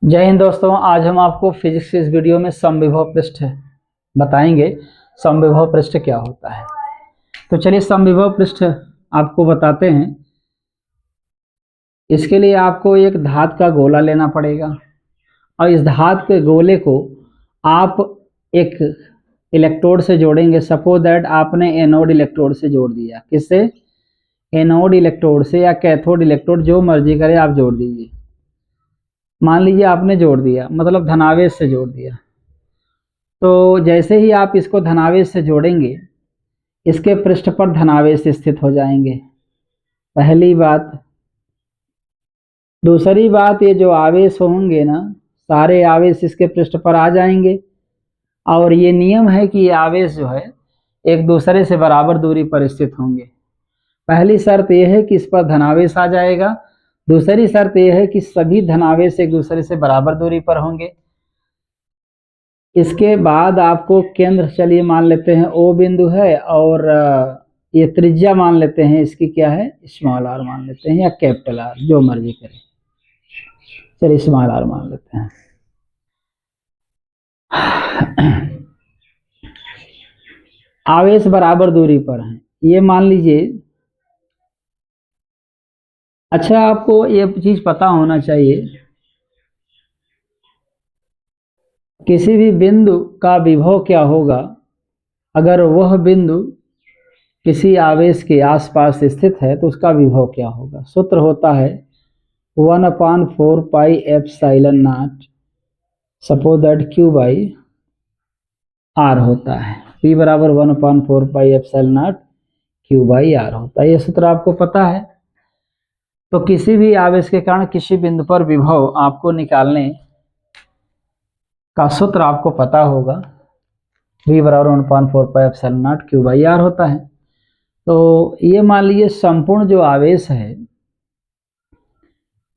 जय हिंद दोस्तों, आज हम आपको फिजिक्स के इस वीडियो में समविभव पृष्ठ बताएंगे। समविभव पृष्ठ क्या होता है। तो चलिए समविभव पृष्ठ आपको बताते हैं। इसके लिए आपको एक धातु का गोला लेना पड़ेगा और इस धातु के गोले को आप एक इलेक्ट्रोड से जोड़ेंगे। सपोज दैट आपने एनोड इलेक्ट्रोड से जोड़ दिया। किससे? एनोड इलेक्ट्रोड से या कैथोड इलेक्ट्रोड, जो मर्जी करे आप जोड़ दीजिए। मान लीजिए आपने जोड़ दिया, मतलब धनावेश से जोड़ दिया। तो जैसे ही आप इसको धनावेश से जोड़ेंगे, इसके पृष्ठ पर धनावेश स्थित हो जाएंगे, पहली बात। दूसरी बात, ये जो आवेश होंगे ना, सारे आवेश इसके पृष्ठ पर आ जाएंगे। और ये नियम है कि ये आवेश जो है एक दूसरे से बराबर दूरी पर स्थित होंगे। पहली शर्त यह है कि इस पर धनावेश आ जाएगा। दूसरी शर्त यह है कि सभी धनावेश एक दूसरे से बराबर दूरी पर होंगे। इसके बाद आपको केंद्र, चलिए मान लेते हैं ओ बिंदु है, और ये त्रिज्या मान लेते हैं, इसकी क्या है, स्मॉल आर मान लेते हैं या कैपिटल आर, जो मर्जी करें। चलिए स्मॉल आर मान लेते हैं। आवेश बराबर दूरी पर हैं, ये मान लीजिए। अच्छा, आपको ये चीज पता होना चाहिए, किसी भी बिंदु का विभव क्या होगा अगर वह बिंदु किसी आवेश के आसपास स्थित है, तो उसका विभव क्या होगा। सूत्र होता है 1/4 pi epsilon not, suppose that Q by R होता है। P बराबर 1/4 pi epsilon not Q by R होता है। ये सूत्र आपको पता है। तो किसी भी आवेश के कारण किसी बिंदु पर विभव आपको निकालने का सूत्र आपको पता होगा। V बराबर 1/4 pi epsilon not Q by R होता है। तो ये मान लीजिए संपूर्ण जो आवेश है,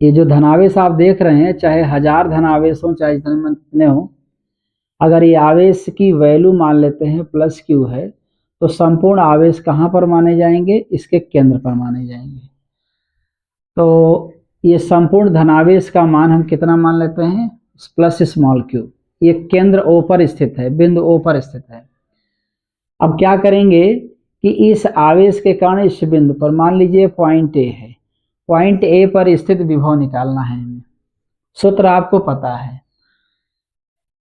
ये जो धनावेश आप देख रहे हैं, चाहे 1000 धनावेश हो चाहे जितने हो, अगर ये आवेश की वैल्यू मान लेते हैं +Q है, तो संपूर्ण आवेश कहाँ पर माने जाएंगे, इसके केंद्र पर माने जाएंगे। तो ये संपूर्ण धनावेश का मान हम कितना मान लेते हैं, +q। ये केंद्र O पर स्थित है, बिंदु O पर स्थित है। अब क्या करेंगे कि इस आवेश के कारण इस बिंदु पर, मान लीजिए पॉइंट A है, पॉइंट A पर स्थित विभव निकालना है हमें। सूत्र आपको पता है।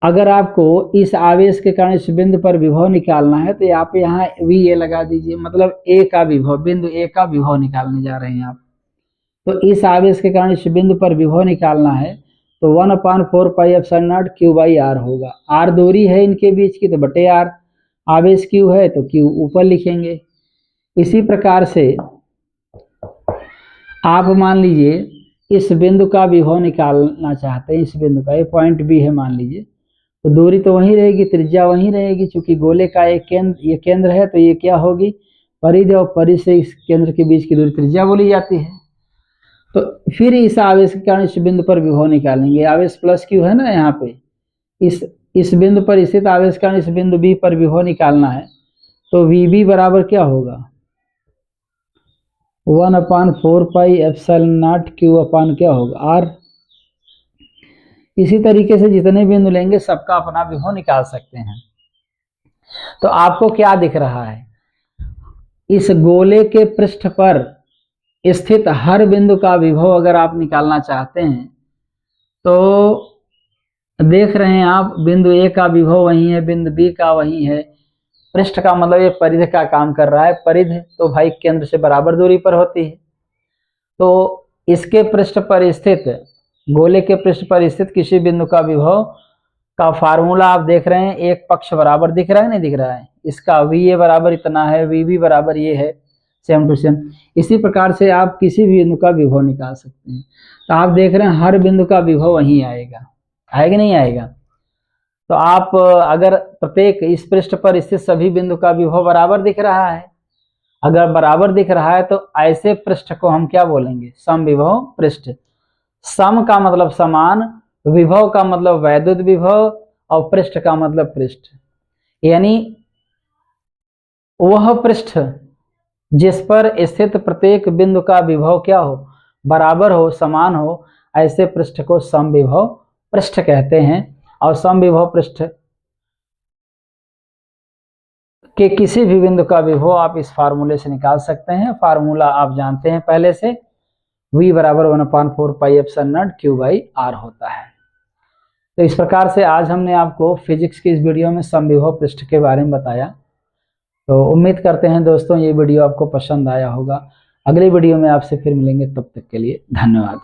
अगर आपको इस आवेश के कारण इस बिंदु पर विभव निकालना है, तो आप यहाँ VA लगा दीजिए, मतलब A का विभव, बिंदु A का विभव निकालने जा रहे हैं आप। तो इस आवेश के कारण इस बिंदु पर विभव निकालना है, तो 1/4 pi epsilon not Q by R होगा। R दूरी है इनके बीच की, तो बटे R। आवेश Q है तो Q ऊपर लिखेंगे। इसी प्रकार से आप मान लीजिए इस बिंदु का विभव निकालना चाहते हैं, इस बिंदु का, ये पॉइंट B है मान लीजिए, तो दूरी तो वहीं रहेगी, त्रिज्या वहीं रहेगी। चूंकि गोले का एक केंद्र, ये केंद्र है, तो ये क्या होगी, परिधि, और परिधि से इस केंद्र के बीच की दूरी त्रिज्या बोली जाती है। तो फिर इस आवेश के कारण इस बिंदु पर विभव निकालेंगे। आवेश +Q है ना यहाँ पे, इस बिंदु पर स्थित आवेश के कारण इस बिंदु B पर विभव निकालना है। तो VB बराबर क्या होगा, 1/4 पाई एप्सिलॉन नॉट Q अपान क्या होगा, R। इसी तरीके से जितने बिंदु लेंगे सबका अपना विभव निकाल सकते हैं। तो आपको क्या दिख रहा है, इस गोले के पृष्ठ पर स्थित हर बिंदु का विभव अगर आप निकालना चाहते हैं, तो देख रहे हैं आप, बिंदु A का विभव वही है, बिंदु B का वही है। पृष्ठ का मतलब ये परिधि का काम कर रहा है। परिधि तो भाई केंद्र से बराबर दूरी पर होती है। तो इसके पृष्ठ पर स्थित, गोले के पृष्ठ पर स्थित किसी बिंदु का विभव का फार्मूला आप देख रहे हैं, एक पक्ष बराबर दिख रहा है, नहीं दिख रहा है, इसका VA बराबर इतना है, VB बराबर ये है, सेम टू सेम। इसी प्रकार से आप किसी भी बिंदु का विभव निकाल सकते हैं। तो आप देख रहे हैं हर बिंदु का विभव वहीं आएगा, आएगा नहीं आएगा। तो आप अगर प्रत्येक इस पृष्ठ पर स्थित सभी बिंदु का विभव बराबर दिख रहा है, अगर बराबर दिख रहा है, तो ऐसे पृष्ठ को हम क्या बोलेंगे, समविभव पृष्ठ। सम का मतलब समान, विभव का मतलब वैद्युत विभव, और पृष्ठ का मतलब पृष्ठ। यानी वह पृष्ठ जिस पर स्थित प्रत्येक बिंदु का विभव क्या हो, बराबर हो, समान हो, ऐसे पृष्ठ को समविभव पृष्ठ कहते हैं। और समविभव पृष्ठ के किसी भी बिंदु का विभव आप इस फार्मूले से निकाल सकते हैं। फार्मूला आप जानते हैं पहले से, v बराबर 1/4 pi epsilon not q by r होता है। तो इस प्रकार से आज हमने आपको फिजिक्स की इस वीडियो में समविभव पृष्ठ के बारे में बताया। तो उम्मीद करते हैं दोस्तों ये वीडियो आपको पसंद आया होगा। अगली वीडियो में आपसे फिर मिलेंगे, तब तक के लिए धन्यवाद।